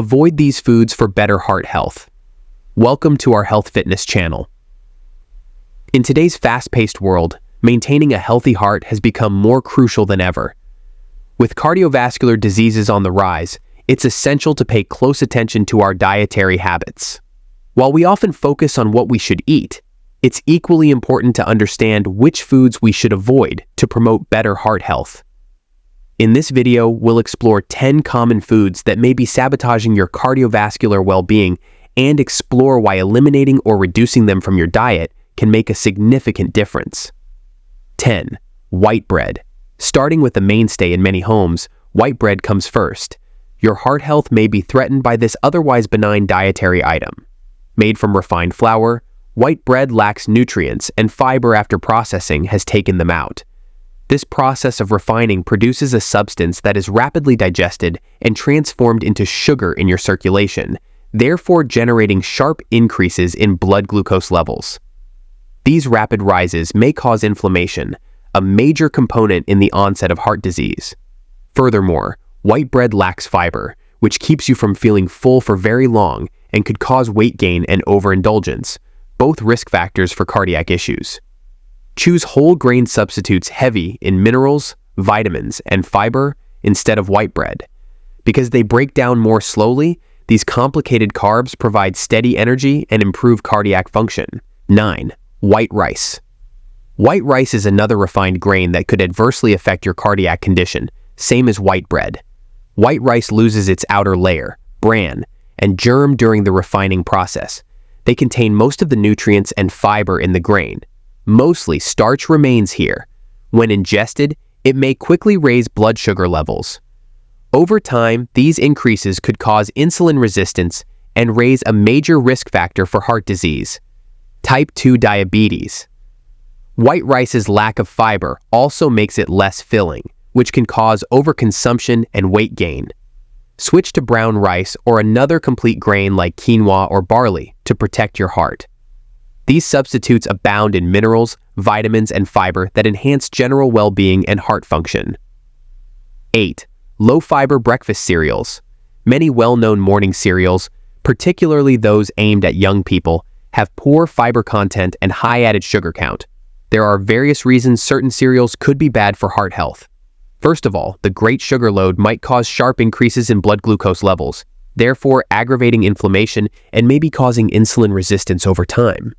Avoid these foods for better heart health. Welcome to our Health Fitness channel. In today's fast-paced world, maintaining a healthy heart has become more crucial than ever. With cardiovascular diseases on the rise, it's essential to pay close attention to our dietary habits. While we often focus on what we should eat, it's equally important to understand which foods we should avoid to promote better heart health. In this video, we'll explore 10 common foods that may be sabotaging your cardiovascular well-being and explore why eliminating or reducing them from your diet can make a significant difference. 10. White bread. Starting with the mainstay in many homes, white bread comes first. Your heart health may be threatened by this otherwise benign dietary item. Made from refined flour, white bread lacks nutrients and fiber after processing has taken them out. This process of refining produces a substance that is rapidly digested and transformed into sugar in your circulation, therefore generating sharp increases in blood glucose levels. These rapid rises may cause inflammation, a major component in the onset of heart disease. Furthermore, white bread lacks fiber, which keeps you from feeling full for very long and could cause weight gain and overindulgence, both risk factors for cardiac issues. Choose whole grain substitutes heavy in minerals, vitamins, and fiber instead of white bread. Because they break down more slowly, these complicated carbs provide steady energy and improve cardiac function. 9. White rice. White rice is another refined grain that could adversely affect your cardiac condition, same as white bread. White rice loses its outer layer, bran, and germ during the refining process. They contain most of the nutrients and fiber in the grain. Mostly starch remains here. When ingested, it may quickly raise blood sugar levels. Over time, these increases could cause insulin resistance and raise a major risk factor for heart disease. Type 2 diabetes. White rice's lack of fiber also makes it less filling, which can cause overconsumption and weight gain. Switch to brown rice or another complete grain like quinoa or barley to protect your heart. These substitutes abound in minerals, vitamins, and fiber that enhance general well-being and heart function. 8. Low-fiber breakfast cereals. Many well-known morning cereals, particularly those aimed at young people, have poor fiber content and high added sugar count. There are various reasons certain cereals could be bad for heart health. First of all, the great sugar load might cause sharp increases in blood glucose levels, therefore aggravating inflammation and maybe causing insulin resistance over time.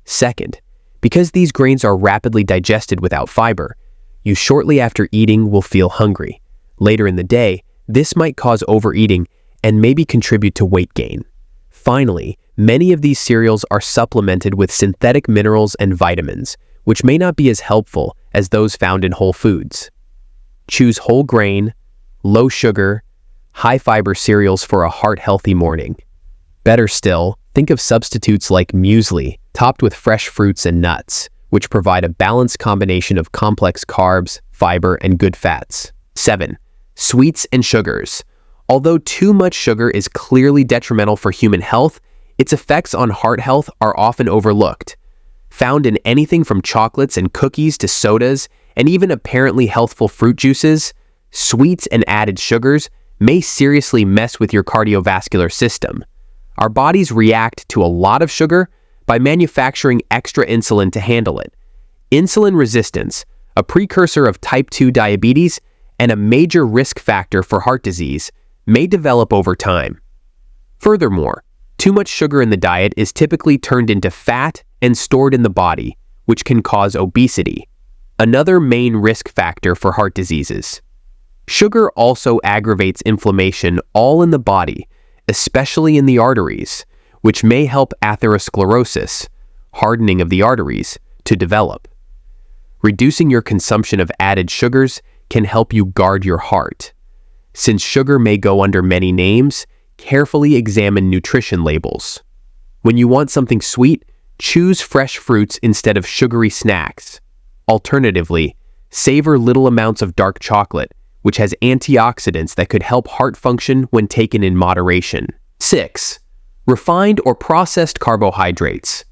Second, because these grains are rapidly digested without fiber, you shortly after eating will feel hungry. Later in the day, this might cause overeating and maybe contribute to weight gain. Finally, many of these cereals are supplemented with synthetic minerals and vitamins, which may not be as helpful as those found in whole foods. Choose whole grain, low sugar, high fiber cereals for a heart-healthy morning. Better still, think of substitutes like muesli, topped with fresh fruits and nuts, which provide a balanced combination of complex carbs, fiber, and good fats. 7. Sweets and sugars. Although too much sugar is clearly detrimental for human health, its effects on heart health are often overlooked. Found in anything from chocolates and cookies to sodas, and even apparently healthful fruit juices, sweets and added sugars may seriously mess with your cardiovascular system. Our bodies react to a lot of sugar by manufacturing extra insulin to handle it. Insulin resistance, a precursor of type 2 diabetes and a major risk factor for heart disease, may develop over time. Furthermore, too much sugar in the diet is typically turned into fat and stored in the body, which can cause obesity, another main risk factor for heart diseases. Sugar also aggravates inflammation all in the body, especially in the arteries, which may help atherosclerosis, hardening of the arteries, to develop. Reducing your consumption of added sugars can help you guard your heart. Since sugar may go under many names, carefully examine nutrition labels. When you want something sweet, choose fresh fruits instead of sugary snacks. Alternatively, savor little amounts of dark chocolate, which has antioxidants that could help heart function when taken in moderation. 6. Refined or processed carbohydrates.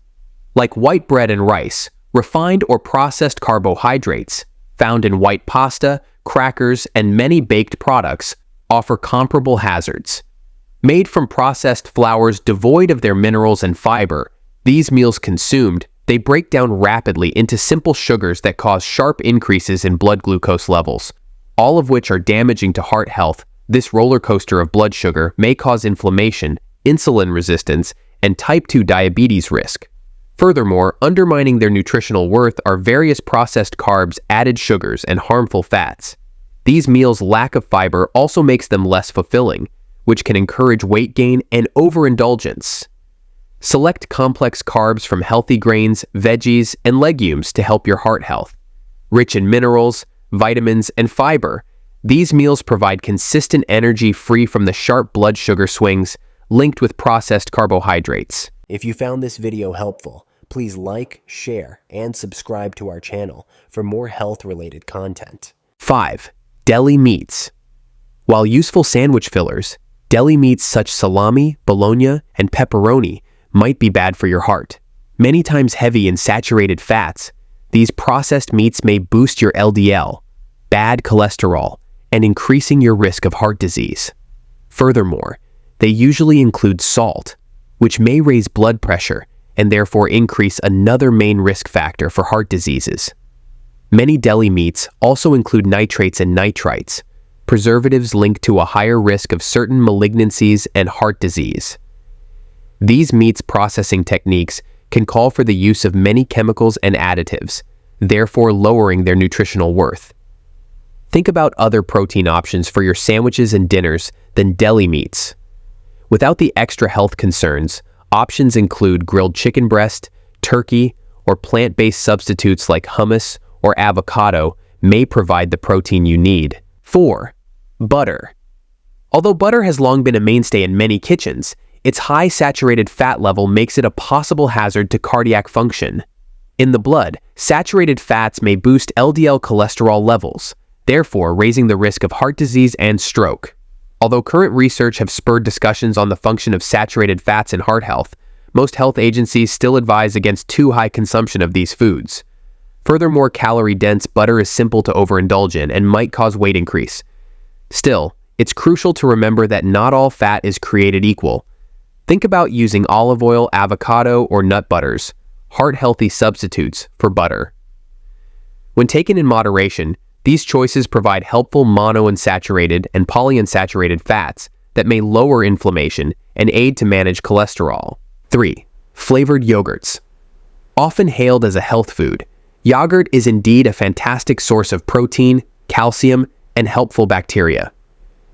Like white bread and rice, refined or processed carbohydrates, found in white pasta, crackers, and many baked products, offer comparable hazards. Made from processed flours devoid of their minerals and fiber, these meals consumed, they break down rapidly into simple sugars that cause sharp increases in blood glucose levels, all of which are damaging to heart health. This roller coaster of blood sugar may cause inflammation, insulin resistance, and type 2 diabetes risk. Furthermore, undermining their nutritional worth are various processed carbs, added sugars, and harmful fats. These meals' lack of fiber also makes them less fulfilling, which can encourage weight gain and overindulgence. Select complex carbs from healthy grains, veggies, and legumes to help your heart health. Rich in minerals, vitamins, and fiber, these meals provide consistent energy free from the sharp blood sugar swings linked with processed carbohydrates. If you found this video helpful, please like, share, and subscribe to our channel for more health-related content. 5. Deli meats. While useful sandwich fillers, deli meats such as salami, bologna, and pepperoni might be bad for your heart. Many times heavy in saturated fats, these processed meats may boost your LDL, bad cholesterol, and increasing your risk of heart disease. Furthermore, they usually include salt, which may raise blood pressure and therefore increase another main risk factor for heart diseases. Many deli meats also include nitrates and nitrites, preservatives linked to a higher risk of certain malignancies and heart disease. These meats processing techniques can call for the use of many chemicals and additives, therefore lowering their nutritional worth. Think about other protein options for your sandwiches and dinners than deli meats. Without the extra health concerns, options include grilled chicken breast, turkey, or plant-based substitutes like hummus or avocado may provide the protein you need. 4. Butter. Although butter has long been a mainstay in many kitchens, its high saturated fat level makes it a possible hazard to cardiac function. In the blood, saturated fats may boost LDL cholesterol levels, therefore raising the risk of heart disease and stroke. Although current research have spurred discussions on the function of saturated fats in heart health, most health agencies still advise against too high consumption of these foods. Furthermore, calorie-dense butter is simple to overindulge in and might cause weight increase. Still, it's crucial to remember that not all fat is created equal. Think about using olive oil, avocado, or nut butters, heart-healthy substitutes for butter. When taken in moderation, these choices provide helpful monounsaturated and polyunsaturated fats that may lower inflammation and aid to manage cholesterol. 3. Flavored yogurts. Often hailed as a health food, yogurt is indeed a fantastic source of protein, calcium, and helpful bacteria.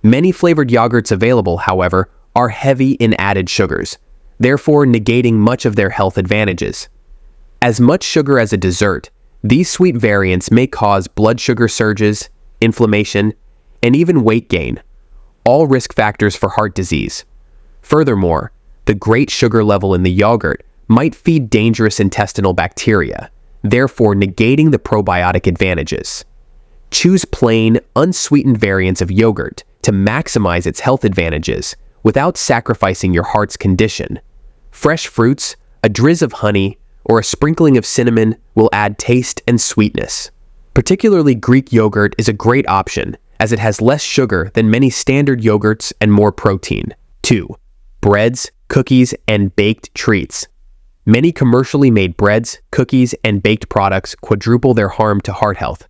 Many flavored yogurts available, however, are heavy in added sugars, therefore negating much of their health advantages. As much sugar as a dessert, these sweet variants may cause blood sugar surges, inflammation, and even weight gain, all risk factors for heart disease. Furthermore, the great sugar level in the yogurt might feed dangerous intestinal bacteria, therefore negating the probiotic advantages. Choose plain, unsweetened variants of yogurt to maximize its health advantages without sacrificing your heart's condition. Fresh fruits, a drizzle of honey, or a sprinkling of cinnamon will add taste and sweetness. Particularly Greek yogurt is a great option as it has less sugar than many standard yogurts and more protein. 2. Breads, cookies, and baked treats. Many commercially made breads, cookies, and baked products quadruple their harm to heart health.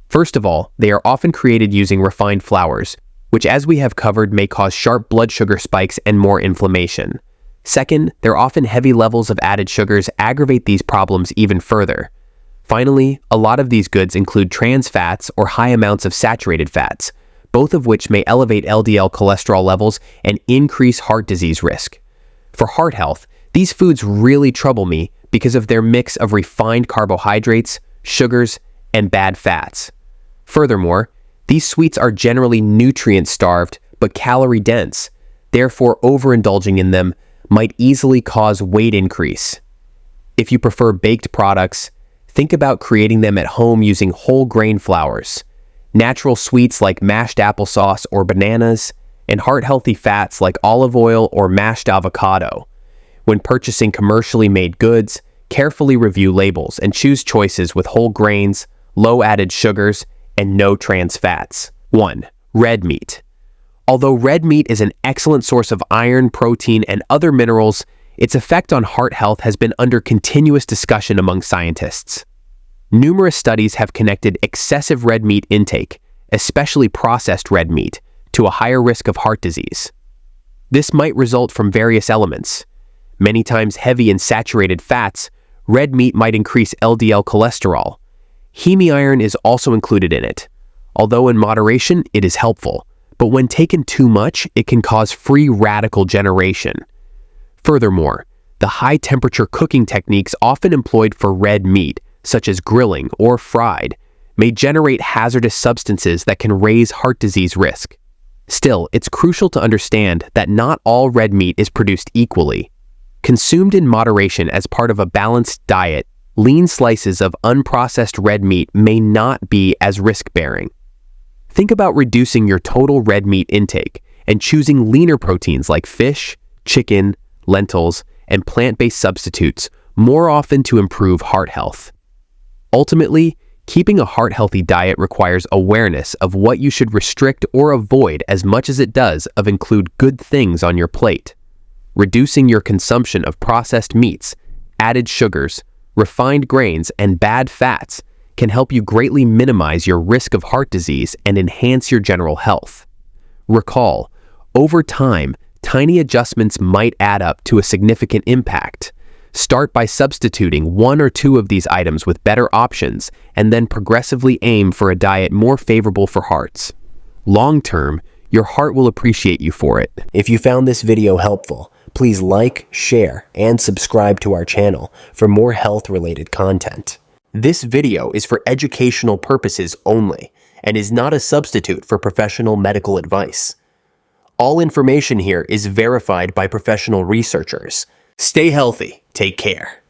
First of all, they are often created using refined flours, which as we have covered may cause sharp blood sugar spikes and more inflammation. Second, their often heavy levels of added sugars aggravate these problems even further. Finally, a lot of these goods include trans fats or high amounts of saturated fats, both of which may elevate LDL cholesterol levels and increase heart disease risk. For heart health, these foods really trouble me because of their mix of refined carbohydrates, sugars, and bad fats. Furthermore, these sweets are generally nutrient-starved but calorie-dense, therefore overindulging in them might easily cause weight increase. If you prefer baked products, think about creating them at home using whole grain flours, natural sweets like mashed applesauce or bananas, and heart-healthy fats like olive oil or mashed avocado. When purchasing commercially made goods, carefully review labels and choose choices with whole grains, low added sugars, and no trans fats. 1. Red meat. Although red meat is an excellent source of iron, protein, and other minerals, its effect on heart health has been under continuous discussion among scientists. Numerous studies have connected excessive red meat intake, especially processed red meat, to a higher risk of heart disease. This might result from various elements. Many times heavy in saturated fats, red meat might increase LDL cholesterol. Heme is also included in it. Although in moderation, it is helpful, but when taken too much, it can cause free radical generation. Furthermore, the high-temperature cooking techniques often employed for red meat, such as grilling or fried, may generate hazardous substances that can raise heart disease risk. Still, it's crucial to understand that not all red meat is produced equally. Consumed in moderation as part of a balanced diet, lean slices of unprocessed red meat may not be as risk-bearing. Think about reducing your total red meat intake and choosing leaner proteins like fish, chicken, lentils, and plant-based substitutes more often to improve heart health. Ultimately, keeping a heart-healthy diet requires awareness of what you should restrict or avoid as much as it does of include good things on your plate. Reducing your consumption of processed meats, added sugars, refined grains, and bad fats can help you greatly minimize your risk of heart disease and enhance your general health. Recall, over time, tiny adjustments might add up to a significant impact. Start by substituting one or two of these items with better options and then progressively aim for a diet more favorable for hearts. Long-term, your heart will appreciate you for it. If you found this video helpful, please like, share, and subscribe to our channel for more health-related content. This video is for educational purposes only and is not a substitute for professional medical advice. All information here is verified by professional researchers. Stay healthy. Take care.